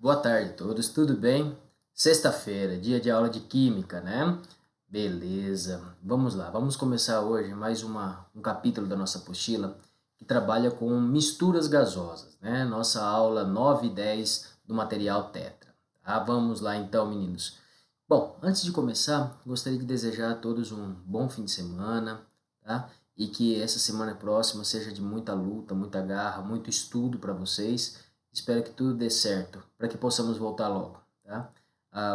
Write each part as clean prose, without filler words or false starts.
Boa tarde a todos, tudo bem? Sexta-feira, dia de aula de química, né? Beleza, vamos lá, vamos começar hoje mais um capítulo da nossa apostila que trabalha com misturas gasosas, né? Nossa aula 9 e 10 do material Tetra, tá? Vamos lá então, meninos. Bom, antes de começar, gostaria de desejar a todos um bom fim de semana, tá? E que essa semana próxima seja de muita luta, muita garra, muito estudo para vocês. Espero que tudo dê certo, para que possamos voltar logo, tá?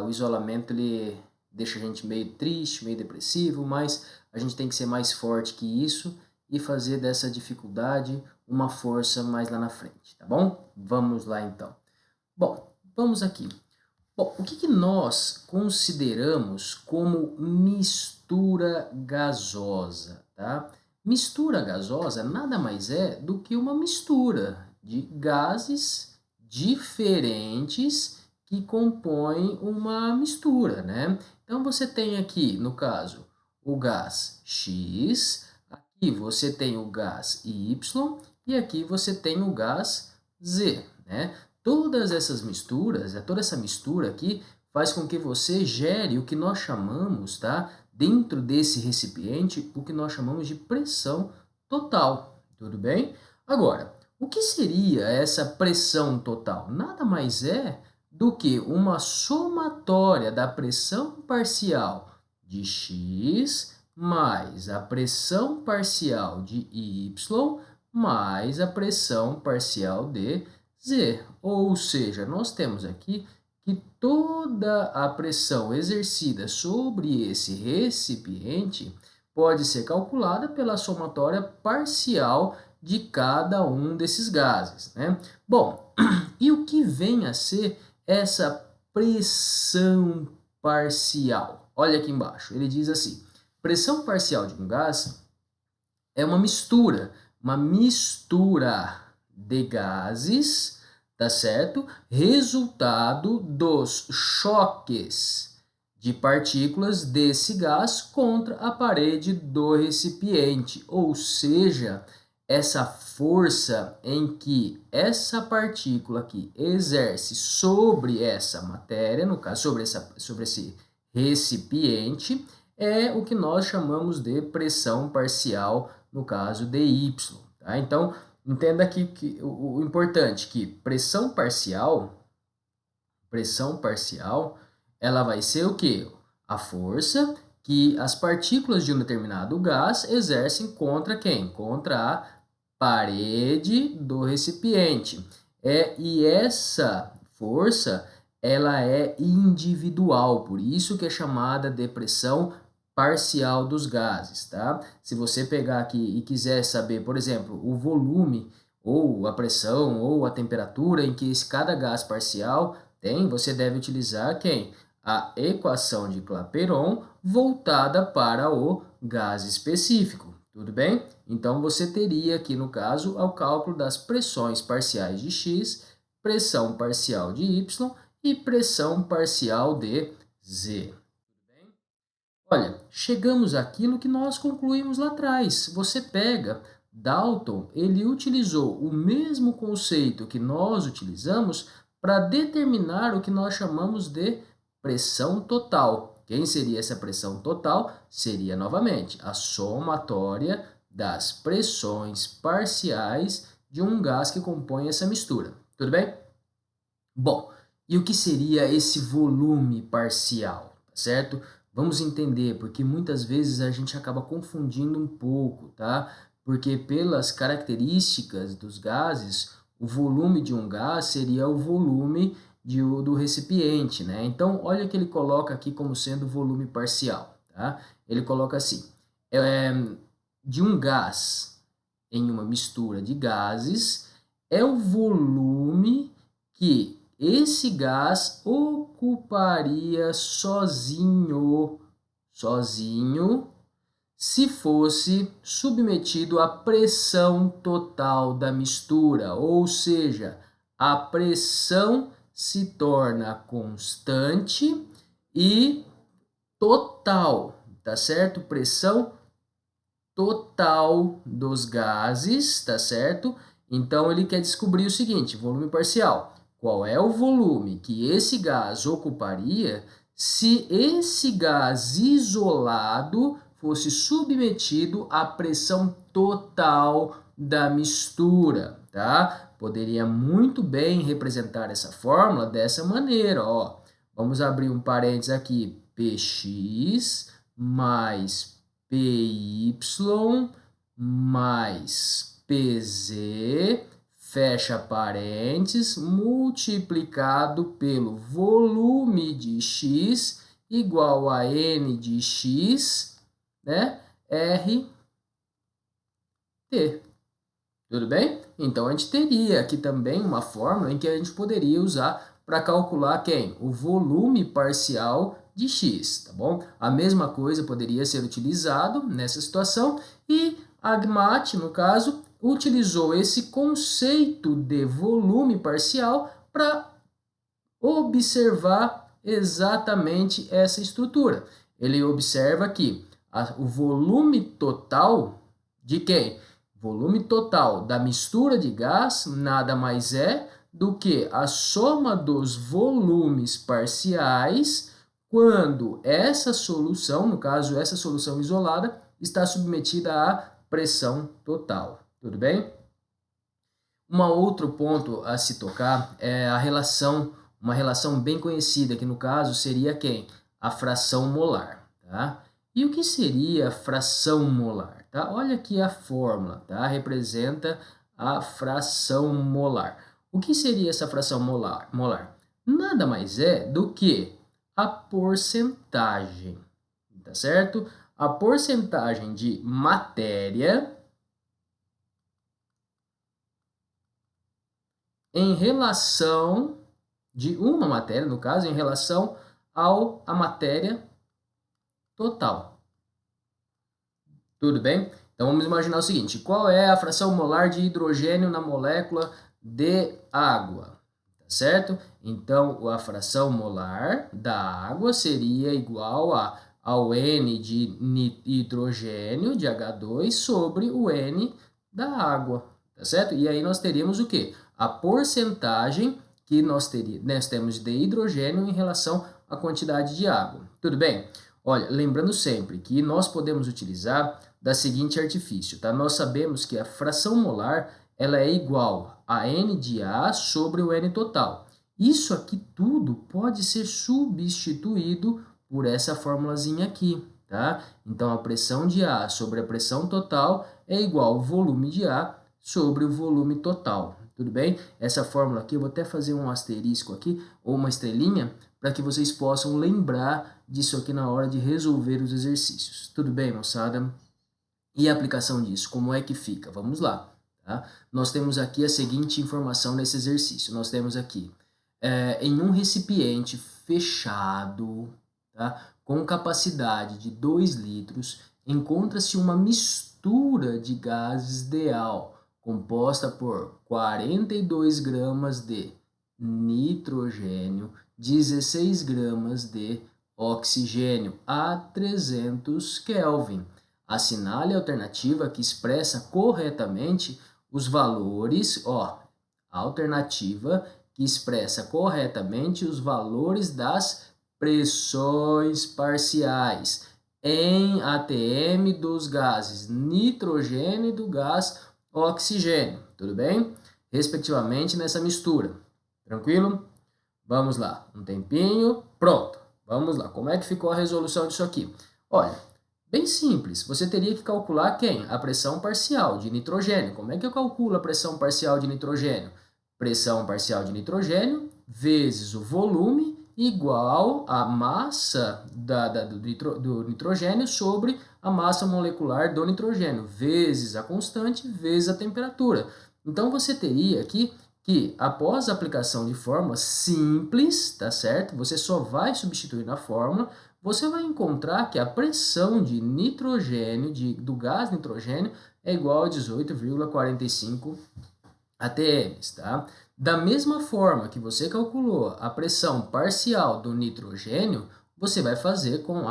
O isolamento, ele deixa a gente meio triste, meio depressivo, mas a gente tem que ser mais forte que isso e fazer dessa dificuldade uma força mais lá na frente, tá bom? Vamos lá então. Bom, vamos aqui. Bom, o que nós consideramos como mistura gasosa, tá? Mistura gasosa nada mais é do que uma mistura de gases diferentes que compõem uma mistura, né? Então você tem aqui, no caso, o gás X, aqui você tem o gás Y e aqui você tem o gás Z, né? Todas essas misturas, toda essa mistura aqui faz com que você gere o que nós chamamos, tá? Dentro desse recipiente, o que nós chamamos de pressão total, tudo bem? Agora, o que seria essa pressão total? Nada mais é do que uma somatória da pressão parcial de X mais a pressão parcial de Y mais a pressão parcial de Z, ou seja, nós temos aqui que toda a pressão exercida sobre esse recipiente pode ser calculada pela somatória parcial de cada um desses gases, né? Bom, e o que vem a ser essa pressão parcial? Olha aqui embaixo, ele diz assim: pressão parcial de um gás é uma mistura de gases, tá certo? Resultado dos choques de partículas desse gás contra a parede do recipiente, ou seja, essa força em que essa partícula aqui exerce sobre essa matéria, no caso, sobre esse recipiente, é o que nós chamamos de pressão parcial, no caso dy. Tá? Então, entenda aqui que o importante é que pressão parcial, ela vai ser o quê? A força que as partículas de um determinado gás exercem contra quem? Contra a parede do recipiente. E essa força, ela é individual, por isso que é chamada de pressão parcial dos gases, tá? Se você pegar aqui e quiser saber, por exemplo, o volume, ou a pressão, ou a temperatura em que cada gás parcial tem, você deve utilizar quem? A equação de Clapeyron voltada para o gás específico, tudo bem? Então, você teria aqui, no caso, o cálculo das pressões parciais de X, pressão parcial de Y e pressão parcial de Z. Olha, chegamos àquilo que nós concluímos lá atrás. Você pega, Dalton, ele utilizou o mesmo conceito que nós utilizamos para determinar o que nós chamamos de pressão total. Quem seria essa pressão total? Seria, novamente, a somatória das pressões parciais de um gás que compõe essa mistura. Tudo bem? Bom, e o que seria esse volume parcial, certo? Vamos entender, porque muitas vezes a gente acaba confundindo um pouco, tá? Porque pelas características dos gases, o volume de um gás seria o volume do recipiente, né? Então, olha que ele coloca aqui como sendo volume parcial, tá? Ele coloca assim, de um gás em uma mistura de gases, é o volume que esse gás ocuparia sozinho, se fosse submetido à pressão total da mistura, ou seja, a pressão se torna constante e total, tá certo? Pressão total dos gases, tá certo? Então ele quer descobrir o seguinte, volume parcial. qual é o volume que esse gás ocuparia se esse gás isolado fosse submetido à pressão total da mistura, tá? Poderia muito bem representar essa fórmula dessa maneira, ó. Vamos abrir um parênteses aqui, Px mais Py mais Pz, fecha parênteses, multiplicado pelo volume de X igual a N de X, né? RT. Tudo bem? Então, a gente teria aqui também uma fórmula em que a gente poderia usar para calcular quem? O volume parcial de X, tá bom? A mesma coisa poderia ser utilizado nessa situação e a GMAT, no caso, utilizou esse conceito de volume parcial para observar exatamente essa estrutura. Ele observa que o volume total de quem? Volume total da mistura de gás nada mais é do que a soma dos volumes parciais quando essa solução, no caso essa solução isolada, está submetida à pressão total. Tudo bem? Um outro ponto a se tocar é a relação, uma relação bem conhecida, que no caso seria quem? A fração molar, tá? E o que seria a fração molar? Tá? Olha aqui a fórmula, tá? Representa a fração molar. O que seria essa fração molar? Nada mais é do que a porcentagem, tá certo? A porcentagem de matéria em relação de uma matéria, no caso, em relação à matéria total. Tudo bem? Então vamos imaginar o seguinte, qual é a fração molar de hidrogênio na molécula de água? Tá certo? Então a fração molar da água seria igual ao N de hidrogênio, de H2, sobre o N da água. Tá certo? E aí nós teríamos o quê? A porcentagem que nós temos de hidrogênio em relação à quantidade de água. Tudo bem? Olha, lembrando sempre que nós podemos utilizar da seguinte artifício, tá? Nós sabemos que a fração molar ela é igual a N de A sobre o N total. Isso aqui tudo pode ser substituído por essa formulazinha aqui, tá? Então, a pressão de A sobre a pressão total é igual ao volume de A sobre o volume total. Tudo bem? Essa fórmula aqui, eu vou até fazer um asterisco aqui, ou uma estrelinha, para que vocês possam lembrar disso aqui na hora de resolver os exercícios. Tudo bem, moçada? E a aplicação disso, como é que fica? Vamos lá. Tá? Nós temos aqui a seguinte informação nesse exercício. Nós temos aqui, em um recipiente fechado, tá? Com capacidade de 2 litros, encontra-se uma mistura de gases ideal, composta por 42 gramas de nitrogênio, 16 gramas de oxigênio a 300 Kelvin. Assinale a alternativa que expressa corretamente os valores, ó, a alternativa que expressa corretamente os valores das pressões parciais em ATM dos gases nitrogênio e do gás oxigênio, tudo bem? Respectivamente nessa mistura. Tranquilo? Vamos lá, um tempinho, pronto. Vamos lá, como é que ficou a resolução disso aqui? Olha, bem simples, você teria que calcular quem? A pressão parcial de nitrogênio. Como é que eu calculo a pressão parcial de nitrogênio? Pressão parcial de nitrogênio vezes o volume igual a massa do nitrogênio sobre a massa molecular do nitrogênio, vezes a constante, vezes a temperatura. Então, você teria aqui que, após a aplicação de fórmula simples, tá certo? Você só vai substituir na fórmula, você vai encontrar que a pressão de nitrogênio, do gás nitrogênio, é igual a 18,45 atm, tá? Da mesma forma que você calculou a pressão parcial do nitrogênio, você vai fazer com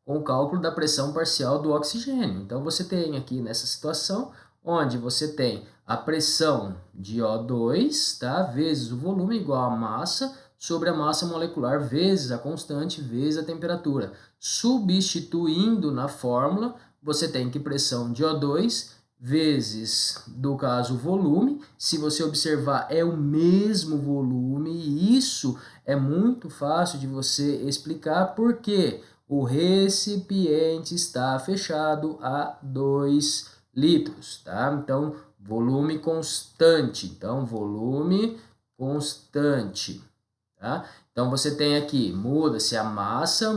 o cálculo da pressão parcial do oxigênio. Então, você tem aqui nessa situação, onde você tem a pressão de O2, tá? Vezes o volume igual a massa sobre a massa molecular vezes a constante vezes a temperatura. Substituindo na fórmula, você tem que pressão de O2 vezes, no caso, volume. Se você observar, é o mesmo volume, e isso é muito fácil de você explicar porque o recipiente está fechado a 2 litros, tá? Então, volume constante. Então, volume constante, tá? Então, você tem aqui, muda-se a massa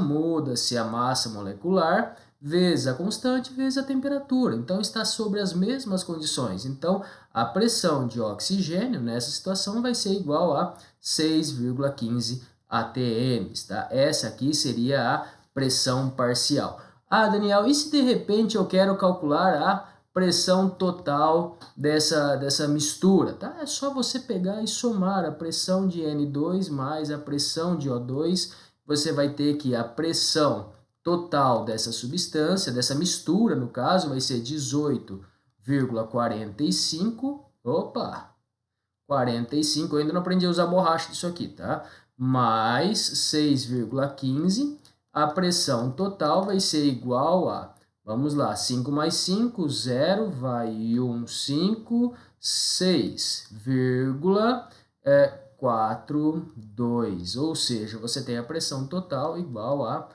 molecular, vezes a constante, vezes a temperatura. Então, está sobre as mesmas condições. Então, a pressão de oxigênio nessa situação vai ser igual a 6,15 atm, tá? Essa aqui seria a pressão parcial. Ah, Daniel, e se de repente eu quero calcular a pressão total dessa mistura? Tá? É só você pegar e somar a pressão de N2 mais a pressão de O2. Você vai ter que a pressão total dessa substância, dessa mistura, no caso, vai ser 18,45. Opa! 45, eu ainda não aprendi a usar borracha disso aqui, tá? Mais 6,15, a pressão total vai ser igual a, vamos lá, 5 mais 5, 0, vai 1, 5, 6,42, ou seja, você tem a pressão total igual a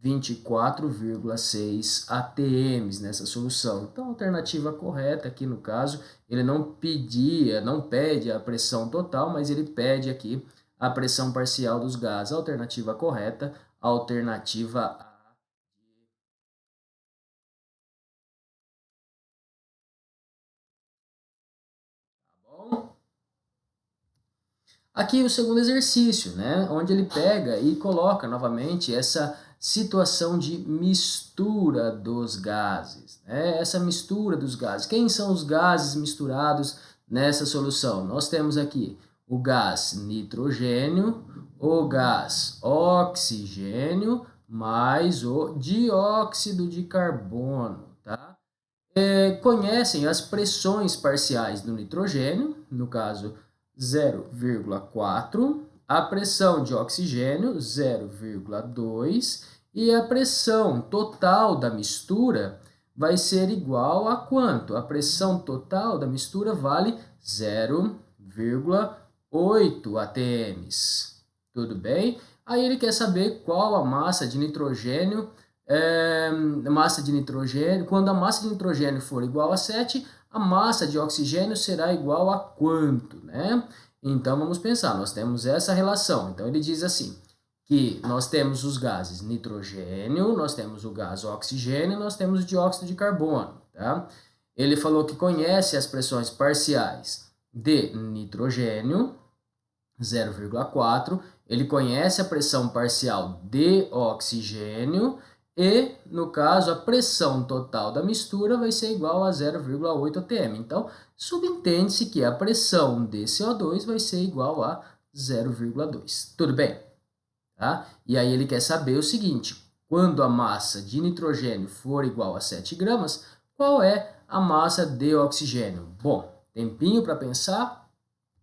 24,6 atm nessa solução. Então, a alternativa correta aqui no caso, ele não pede a pressão total, mas ele pede aqui a pressão parcial dos gases. A alternativa correta, a alternativa A. Tá bom? Aqui o segundo exercício, né, onde ele pega e coloca novamente essa situação de mistura dos gases, né? Essa mistura dos gases. Quem são os gases misturados nessa solução? Nós temos aqui o gás nitrogênio, o gás oxigênio, mais o dióxido de carbono, tá? Conhecem as pressões parciais do nitrogênio, no caso 0,4, a pressão de oxigênio 0,2 e a pressão total da mistura vai ser igual a quanto? A pressão total da mistura vale 0,8 atm. Tudo bem? Aí ele quer saber qual a massa de nitrogênio, quando a massa de nitrogênio for igual a 7, a massa de oxigênio será igual a quanto, né? Então, vamos pensar, nós temos essa relação. Então, ele diz assim, que nós temos os gases nitrogênio, nós temos o gás oxigênio, nós temos o dióxido de carbono, tá? Ele falou que conhece as pressões parciais de nitrogênio, 0,4, ele conhece a pressão parcial de oxigênio, e, no caso, a pressão total da mistura vai ser igual a 0,8 atm. Então, subentende-se que a pressão de CO2 vai ser igual a 0,2. Tudo bem? Tá? E aí ele quer saber o seguinte, quando a massa de nitrogênio for igual a 7 gramas, qual é a massa de oxigênio? Bom, tempinho para pensar?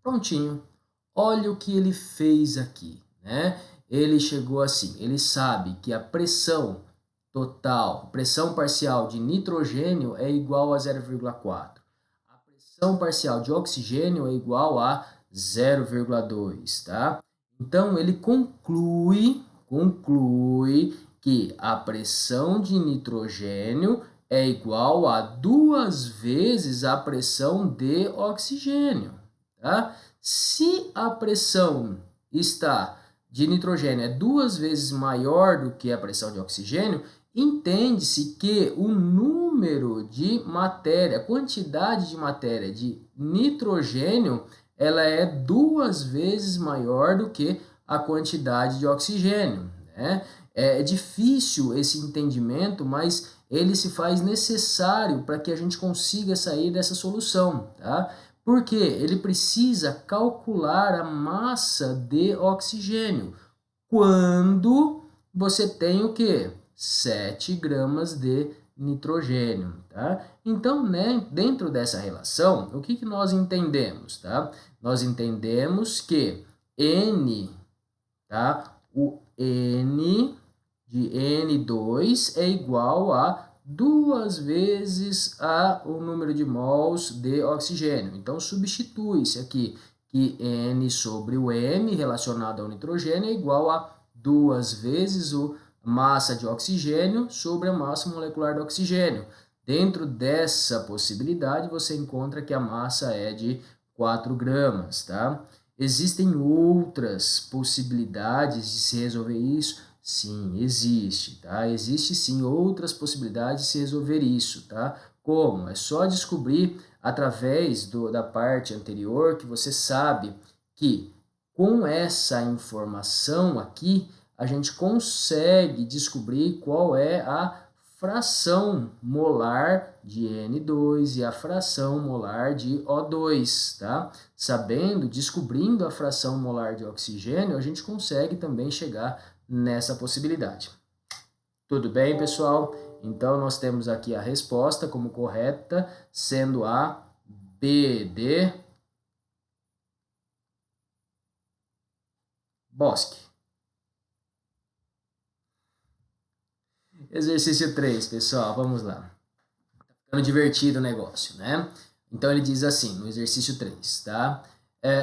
Prontinho. Olha o que ele fez aqui, né? Ele chegou assim, ele sabe que a pressão total, pressão parcial de nitrogênio é igual a 0,4. A pressão parcial de oxigênio é igual a 0,2, tá? Então, ele conclui que a pressão de nitrogênio é igual a 2 vezes a pressão de oxigênio, tá? Se a pressão de nitrogênio é 2 vezes maior do que a pressão de oxigênio, entende-se que o número de matéria, a quantidade de matéria de nitrogênio, ela é 2 vezes maior do que a quantidade de oxigênio, né? É difícil esse entendimento, mas ele se faz necessário para que a gente consiga sair dessa solução, tá? Porque ele precisa calcular a massa de oxigênio quando você tem o quê? 7 gramas de nitrogênio, tá? Então, né, dentro dessa relação, o que nós entendemos, tá? Nós entendemos que N, tá? O N de N2 é igual a 2 vezes o número de mols de oxigênio. Então, substitui-se aqui que N sobre o M relacionado ao nitrogênio é igual a 2 vezes a massa de oxigênio sobre a massa molecular do oxigênio. Dentro dessa possibilidade, você encontra que a massa é de 4 gramas, tá? Existem outras possibilidades de se resolver isso? Sim, existe, tá? Existe sim outras possibilidades de se resolver isso, tá? Como? É só descobrir através da parte anterior que você sabe que com essa informação aqui, a gente consegue descobrir qual é a fração molar de N2 e a fração molar de O2, tá? Sabendo, descobrindo a fração molar de oxigênio, a gente consegue também chegar nessa possibilidade. Tudo bem, pessoal? Então, nós temos aqui a resposta como correta, sendo a B de Bosque. Exercício 3, pessoal, vamos lá. Tá ficando divertido o negócio, né? Então, ele diz assim, no exercício 3, tá?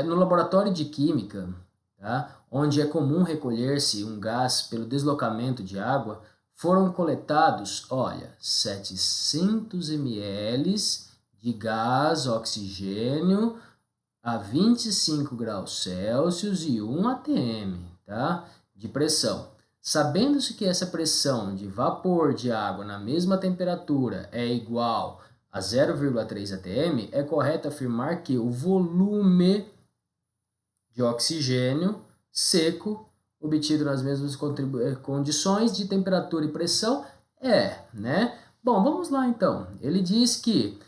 No laboratório de química, tá? Onde é comum recolher-se um gás pelo deslocamento de água, foram coletados, olha, 700 ml de gás oxigênio a 25 graus Celsius e 1 atm, tá? De pressão. Sabendo-se que essa pressão de vapor de água na mesma temperatura é igual a 0,3 atm, é correto afirmar que o volume de oxigênio seco obtido nas mesmas condições de temperatura e pressão né? Bom, vamos lá então. Ele diz que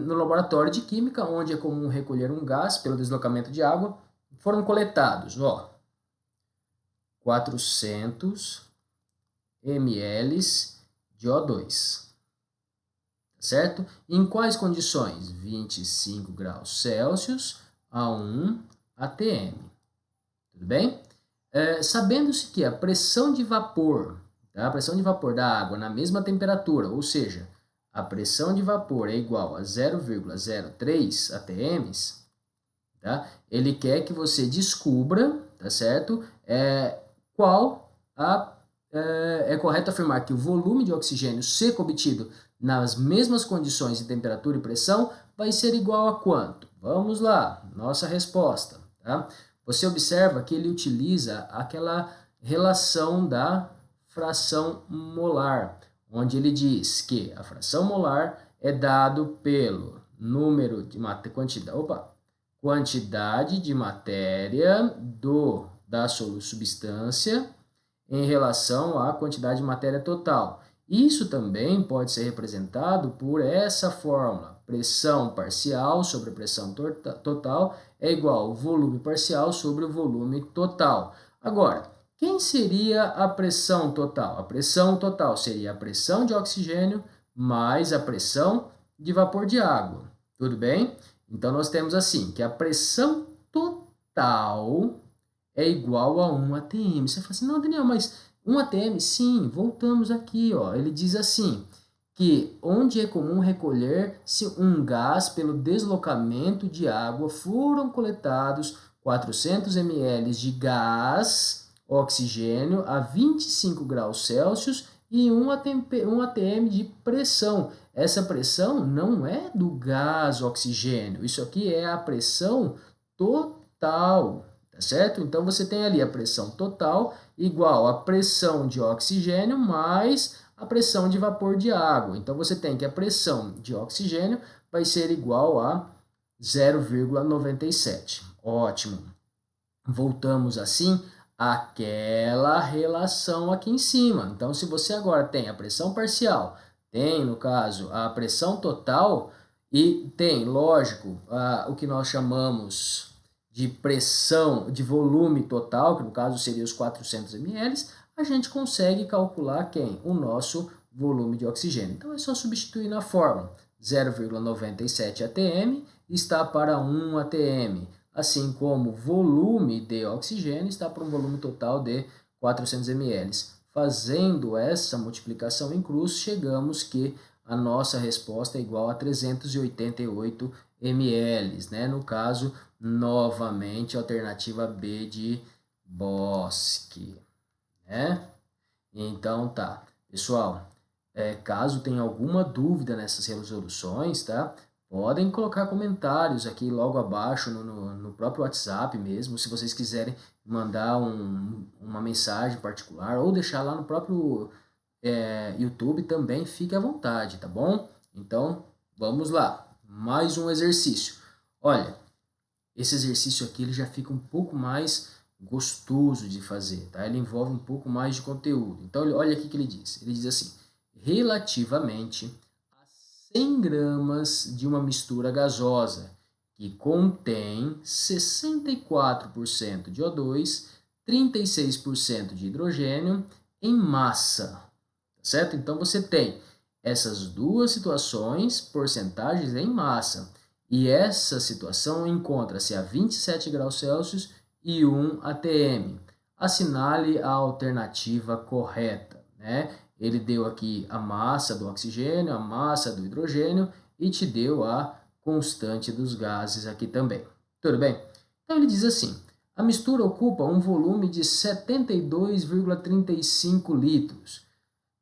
no laboratório de química, onde é comum recolher um gás pelo deslocamento de água, foram coletados, 400 ml de O2, certo? Em quais condições? 25 graus Celsius a 1 atm, tudo bem? Sabendo-se que a pressão de vapor, tá? A pressão de vapor da água na mesma temperatura, ou seja, a pressão de vapor é igual a 0,03 atm, tá? Ele quer que você descubra, tá certo? É correto afirmar que o volume de oxigênio seco obtido nas mesmas condições de temperatura e pressão vai ser igual a quanto? Vamos lá, nossa resposta, tá? Você observa que ele utiliza aquela relação da fração molar, onde ele diz que a fração molar é dado pelo número de quantidade de matéria da substância em relação à quantidade de matéria total. Isso também pode ser representado por essa fórmula. Pressão parcial sobre pressão total é igual ao volume parcial sobre o volume total. Agora, quem seria a pressão total? A pressão total seria a pressão de oxigênio mais a pressão de vapor de água. Tudo bem? Então, nós temos assim, que a pressão total é igual a 1 atm. Você fala assim, não, Daniel, mas 1 atm? Sim, voltamos aqui, ó. Ele diz assim, que onde é comum recolher-se um gás pelo deslocamento de água, foram coletados 400 ml de gás oxigênio a 25 graus Celsius e 1 atm de pressão. Essa pressão não é do gás oxigênio, isso aqui é a pressão total, tá certo? Então, você tem ali a pressão total igual a pressão de oxigênio mais a pressão de vapor de água. Então, você tem que a pressão de oxigênio vai ser igual a 0,97. Ótimo. Voltamos assim àquela relação aqui em cima. Então, se você agora tem a pressão parcial, tem, no caso, a pressão total e tem, lógico, o que nós chamamos de pressão, de volume total, que no caso seria os 400 ml, a gente consegue calcular quem? O nosso volume de oxigênio. Então é só substituir na fórmula. 0,97 atm está para 1 atm, assim como volume de oxigênio está para um volume total de 400 ml. Fazendo essa multiplicação em cruz, chegamos que a nossa resposta é igual a 388 ml, né? No caso, novamente, alternativa B de Bosque, né? Então, tá. Pessoal, caso tenha alguma dúvida nessas resoluções, tá? Podem colocar comentários aqui logo abaixo no próprio WhatsApp mesmo, se vocês quiserem mandar uma mensagem particular ou deixar lá no próprio YouTube também, fique à vontade, tá bom? Então, vamos lá. Mais um exercício. Olha, esse exercício aqui ele já fica um pouco mais gostoso de fazer, tá? Ele envolve um pouco mais de conteúdo. Então, olha aqui que ele diz. Ele diz assim, relativamente a 100 gramas de uma mistura gasosa que contém 64% de O2, 36% de hidrogênio em massa, certo? Então, você tem essas duas situações, porcentagens em massa. E essa situação encontra-se a 27 graus Celsius e 1 atm. Assinale a alternativa correta, né? Ele deu aqui a massa do oxigênio, a massa do hidrogênio e te deu a constante dos gases aqui também. Tudo bem? Então ele diz assim, a mistura ocupa um volume de 72,35 litros.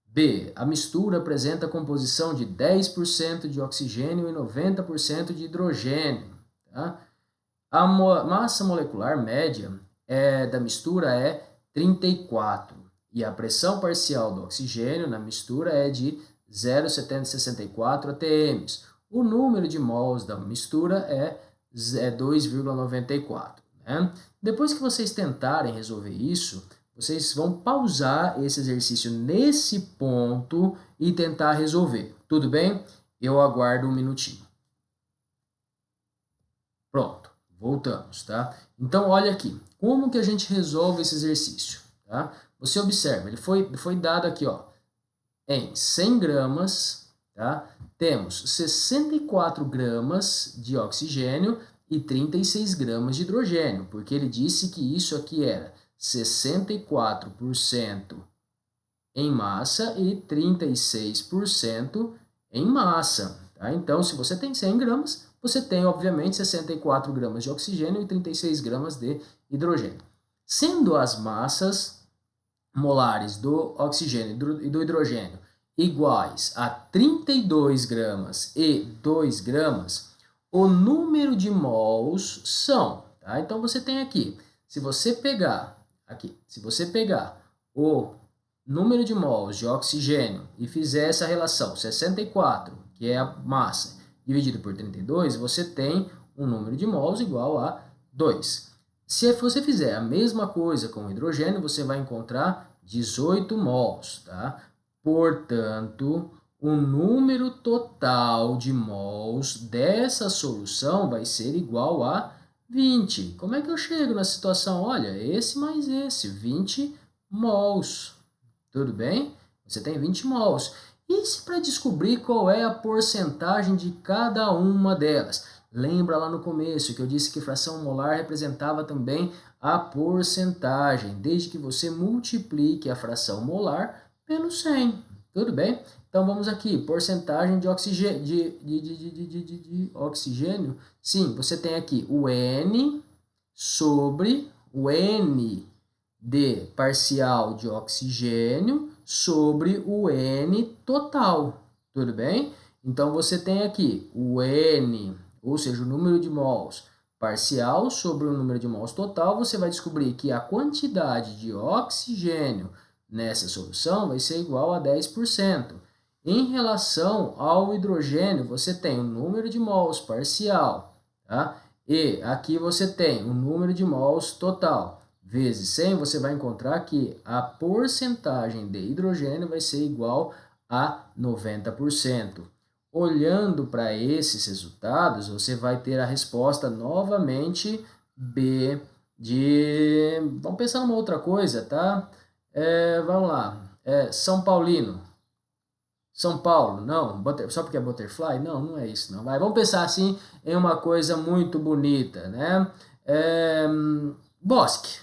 B. A mistura apresenta composição de 10% de oxigênio e 90% de hidrogênio. Tá? A massa molecular média da mistura é 34 e a pressão parcial do oxigênio na mistura é de 0,764 atm. O número de mols da mistura é 2,94. Né? Depois que vocês tentarem resolver isso, vocês vão pausar esse exercício nesse ponto e tentar resolver. Tudo bem? Eu aguardo um minutinho. Pronto, voltamos, tá? Então, olha aqui. Como que a gente resolve esse exercício? Tá? Você observa, ele foi dado aqui, ó, em 100 gramas, tá? Temos 64 gramas de oxigênio e 36 gramas de hidrogênio, porque ele disse que isso aqui era 64% em massa e 36% em massa. Tá? Então, se você tem 100 gramas, você tem, obviamente, 64 gramas de oxigênio e 36 gramas de hidrogênio. Sendo as massas molares do oxigênio e do hidrogênio iguais a 32 gramas e 2 gramas, o número de mols são, tá? Então, você tem aqui, se você pegar o número de mols de oxigênio e fizer essa relação 64, que é a massa, dividido por 32, você tem um número de mols igual a 2. Se você fizer a mesma coisa com o hidrogênio, você vai encontrar 18 mols, tá? Portanto, o número total de mols dessa solução vai ser igual a 20. Como é que eu chego na situação? Olha, esse mais esse, 20 mols. Tudo bem? Você tem 20 mols. E se para descobrir qual é a porcentagem de cada uma delas? Lembra lá no começo que eu disse que fração molar representava também a porcentagem, desde que você multiplique a fração molar pelo 100. Tudo bem? Então vamos aqui, porcentagem de oxigênio, de oxigênio. Sim, você tem aqui o N sobre o N de parcial de oxigênio sobre o N total. Tudo bem? Então você tem aqui o N, ou seja, o número de mols parcial sobre o número de mols total. Você vai descobrir que a quantidade de oxigênio nessa solução vai ser igual a 10%. Em relação ao hidrogênio, você tem o número de mols parcial, tá? E aqui você tem o número de mols total. Vezes 100, você vai encontrar que a porcentagem de hidrogênio vai ser igual a 90%. Olhando para esses resultados, você vai ter a resposta novamente B de... Vamos pensar numa outra coisa, tá? Vamos lá. São Paulino. São Paulo? Não. Só porque é butterfly? Não, não é isso não. Vai, vamos pensar assim em uma coisa muito bonita, né? Bosque.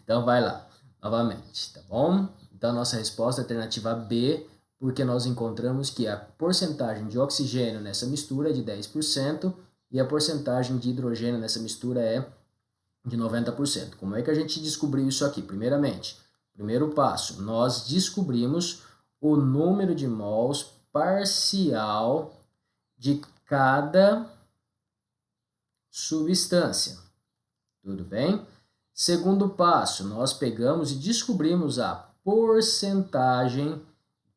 Então vai lá, novamente, tá bom? Então nossa resposta é a alternativa B, porque nós encontramos que a porcentagem de oxigênio nessa mistura é de 10% e a porcentagem de hidrogênio nessa mistura é de 90%. Como é que a gente descobriu isso aqui? Primeiramente, primeiro passo, nós descobrimos o número de mols parcial de cada substância. Tudo bem? Segundo passo, nós pegamos e descobrimos a porcentagem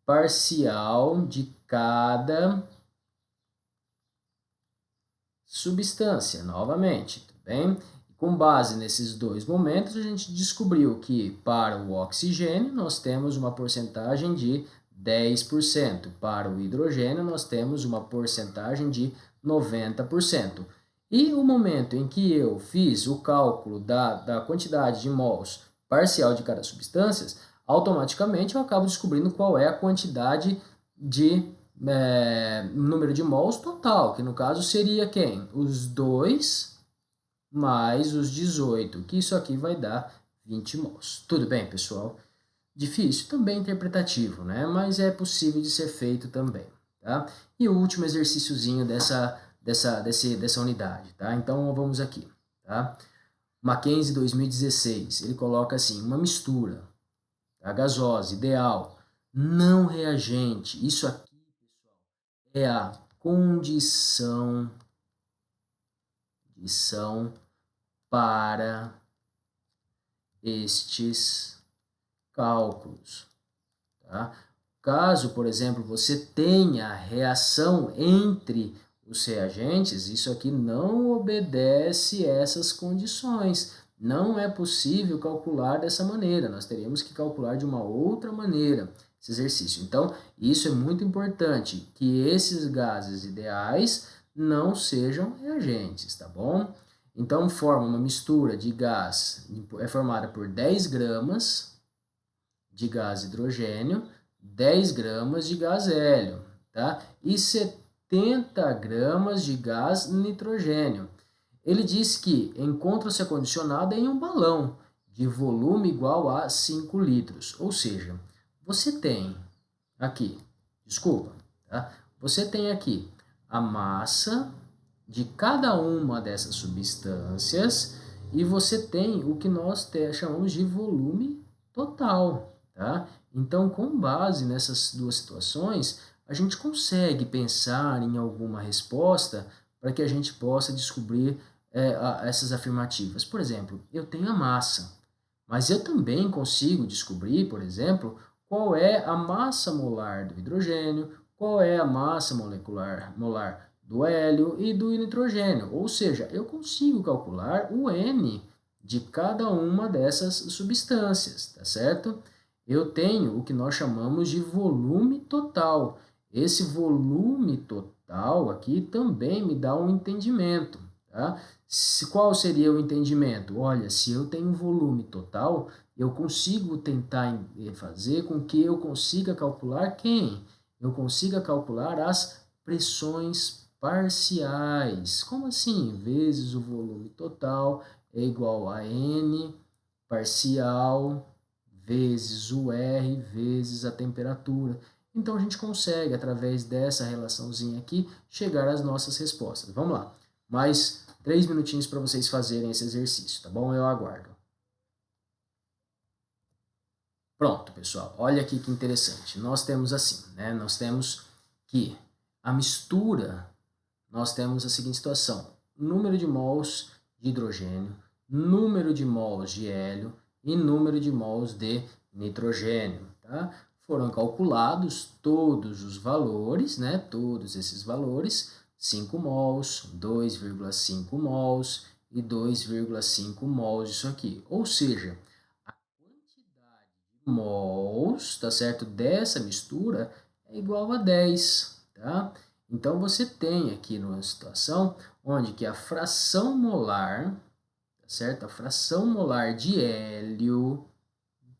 parcial de cada substância, novamente, tudo bem? Com base nesses dois momentos, a gente descobriu que para o oxigênio nós temos uma porcentagem de 10%, para o hidrogênio nós temos uma porcentagem de 90%. E o momento em que eu fiz o cálculo da quantidade de mols parcial de cada substância, automaticamente eu acabo descobrindo qual é a quantidade de número de mols total, que no caso seria quem? Os 2 mais os 18, que isso aqui vai dar 20 mols. Tudo bem, pessoal? Difícil, também interpretativo, né? Mas é possível de ser feito também, tá? E o último exercíciozinho dessa unidade, tá? Então, vamos aqui, tá? Mackenzie 2016, ele coloca assim, uma mistura, tá? Gasosa, ideal, não reagente. Isso aqui, pessoal, é a condição para estes cálculos, tá? Caso, por exemplo, você tenha reação entre os reagentes, isso aqui não obedece essas condições. Não é possível calcular dessa maneira, nós teríamos que calcular de uma outra maneira esse exercício. Então, isso é muito importante, que esses gases ideais não sejam reagentes, tá bom? Então, forma uma mistura de gás, é formada por 10 gramas de gás hidrogênio, 10 gramas de gás hélio, tá? E 70 gramas de gás nitrogênio. Ele diz que encontra-se acondicionado em um balão de volume igual a 5 litros. Ou seja, você tem aqui, desculpa, tá? Você tem aqui a massa de cada uma dessas substâncias e você tem o que nós chamamos de volume total, tá? Então, com base nessas duas situações, a gente consegue pensar em alguma resposta para que a gente possa descobrir essas afirmativas. Por exemplo, eu tenho a massa, mas eu também consigo descobrir, por exemplo, qual é a massa molar do hidrogênio, qual é a massa molar do hélio e do nitrogênio. Ou seja, eu consigo calcular o N de cada uma dessas substâncias, tá certo? Eu tenho o que nós chamamos de volume total. Esse volume total aqui também me dá um entendimento, tá? Qual seria o entendimento? Olha, se eu tenho volume total, eu consigo tentar fazer com que eu consiga calcular quem? Eu consiga calcular as pressões parciais. Como assim? Vezes o volume total é igual a N parcial vezes o R vezes a temperatura. Então a gente consegue, através dessa relaçãozinha aqui, chegar às nossas respostas. Vamos lá. Mais 3 minutinhos para vocês fazerem esse exercício, tá bom? Eu aguardo. Pronto, pessoal. Olha aqui que interessante. Nós temos assim, né? Nós temos que a mistura, nós temos a seguinte situação. Número de mols de hidrogênio, número de mols de hélio e número de mols de nitrogênio, tá? Foram calculados todos os valores, né? Todos esses valores, 5 mols, 2,5 mols e 2,5 mols disso aqui. Ou seja, a quantidade de mols, tá certo, dessa mistura é igual a 10, tá? Então você tem aqui numa situação onde que a fração molar, tá certo? A fração molar de hélio,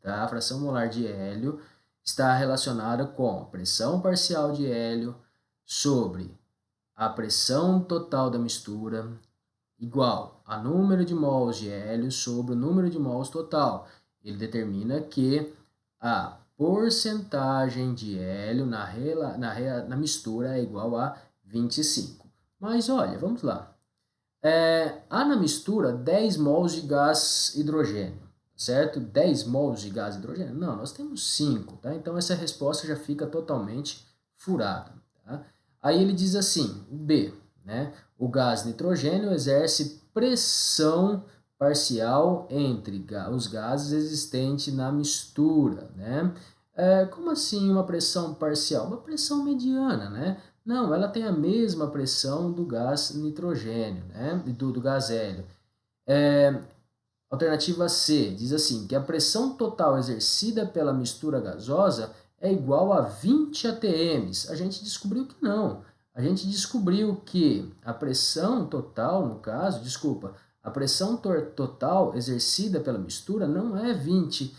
tá? A fração molar de hélio está relacionada com a pressão parcial de hélio sobre a pressão total da mistura igual a número de mols de hélio sobre o número de mols total. Ele determina que a porcentagem de hélio na mistura é igual a 25. Mas olha, vamos lá. Há na mistura 10 mols de gás hidrogênio, certo? 10 mols de gás hidrogênio? Não, nós temos 5, tá? Então essa resposta já fica totalmente furada, tá? Aí ele diz assim, o B, né? O gás nitrogênio exerce pressão parcial entre os gases existentes na mistura, né? Como assim uma pressão parcial? Uma pressão mediana, né? Não, ela tem a mesma pressão do gás nitrogênio, né? Do gás hélio. Alternativa C diz assim, que a pressão total exercida pela mistura gasosa é igual a 20 atm. A gente descobriu que não. A gente descobriu que a pressão total, no caso, a pressão total exercida pela mistura não é 20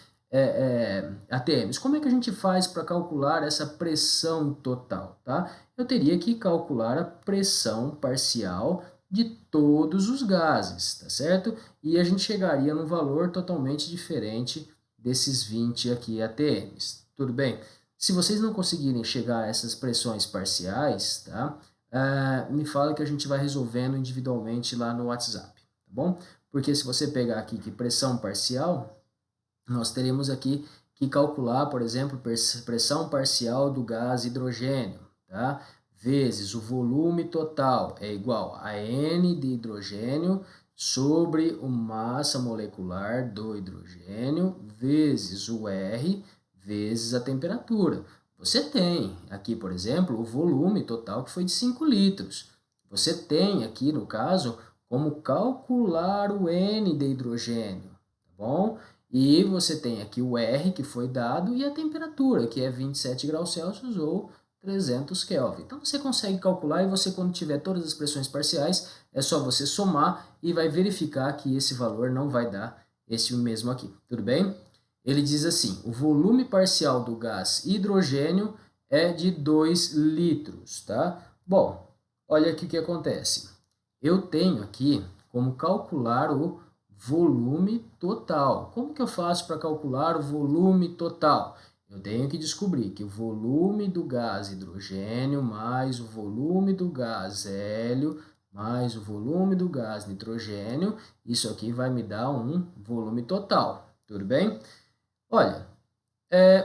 atm. Como é que a gente faz para calcular essa pressão total, tá? Eu teria que calcular a pressão parcial de todos os gases, tá certo? E a gente chegaria num valor totalmente diferente desses 20 aqui ATMs. Tudo bem? Se vocês não conseguirem chegar a essas pressões parciais, tá? Me fala que a gente vai resolvendo individualmente lá no WhatsApp, tá bom? Porque se você pegar aqui que pressão parcial, nós teremos aqui que calcular, por exemplo, pressão parcial do gás hidrogênio, tá? Vezes o volume total é igual a N de hidrogênio sobre a massa molecular do hidrogênio vezes o R vezes a temperatura. Você tem aqui, por exemplo, o volume total que foi de 5 litros. Você tem aqui, no caso, como calcular o N de hidrogênio, tá bom? E você tem aqui o R que foi dado e a temperatura, que é 27 graus Celsius ou 300 Kelvin. Então você consegue calcular e você, quando tiver todas as pressões parciais, é só você somar e vai verificar que esse valor não vai dar esse mesmo aqui. Tudo bem? Ele diz assim, o volume parcial do gás hidrogênio é de 2 litros, tá? Bom, olha aqui o que acontece. Eu tenho aqui como calcular o volume total. Como que eu faço para calcular o volume total? Eu tenho que descobrir que o volume do gás hidrogênio mais o volume do gás hélio mais o volume do gás nitrogênio, isso aqui vai me dar um volume total, tudo bem? Olha,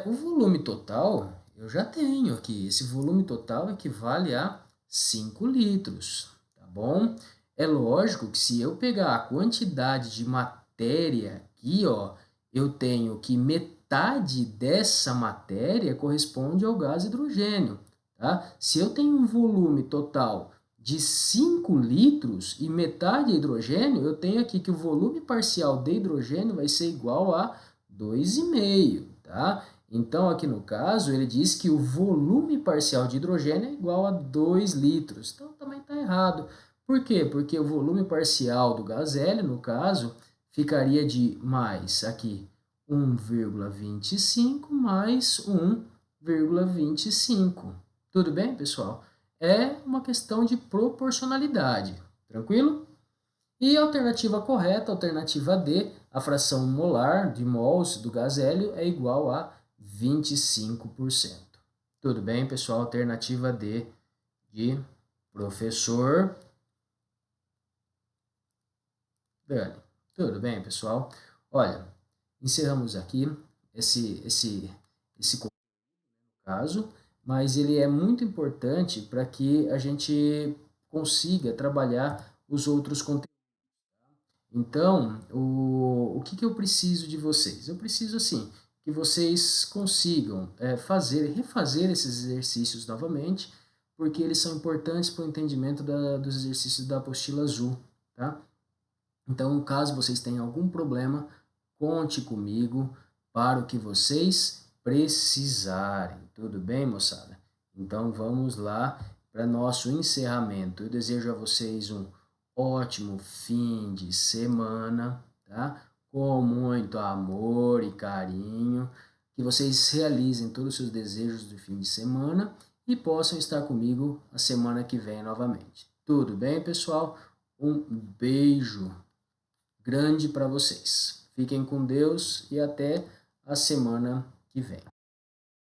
o volume total eu já tenho aqui, esse volume total equivale a 5 litros, tá bom? É lógico que se eu pegar a quantidade de matéria aqui, ó, eu tenho que metade dessa matéria corresponde ao gás hidrogênio, tá? Se eu tenho um volume total de 5 litros e metade é hidrogênio, eu tenho aqui que o volume parcial de hidrogênio vai ser igual a 2,5, tá? Então, aqui no caso, ele diz que o volume parcial de hidrogênio é igual a 2 litros. Então, também está errado. Por quê? Porque o volume parcial do gás hélio, no caso, ficaria de mais aqui 1,25 mais 1,25. Tudo bem, pessoal? É uma questão de proporcionalidade. Tranquilo? E a alternativa correta, a alternativa D, a fração molar de mols do gás hélio é igual a 25%. Tudo bem, pessoal? Alternativa D de professor Dani. Tudo bem, pessoal? Olha, encerramos aqui esse caso, mas ele é muito importante para que a gente consiga trabalhar os outros conteúdos. Então, o que eu preciso de vocês? Eu preciso, assim, que vocês consigam refazer esses exercícios novamente, porque eles são importantes para o entendimento dos exercícios da apostila azul, tá? Então, caso vocês tenham algum problema, conte comigo para o que vocês precisarem. Tudo bem, moçada? Então, vamos lá para nosso encerramento. Eu desejo a vocês um ótimo fim de semana, tá? Com muito amor e carinho. que vocês realizem todos os seus desejos do fim de semana e possam estar comigo a semana que vem novamente. Tudo bem, pessoal? Um beijo grande para vocês. Fiquem com Deus e até a semana que vem.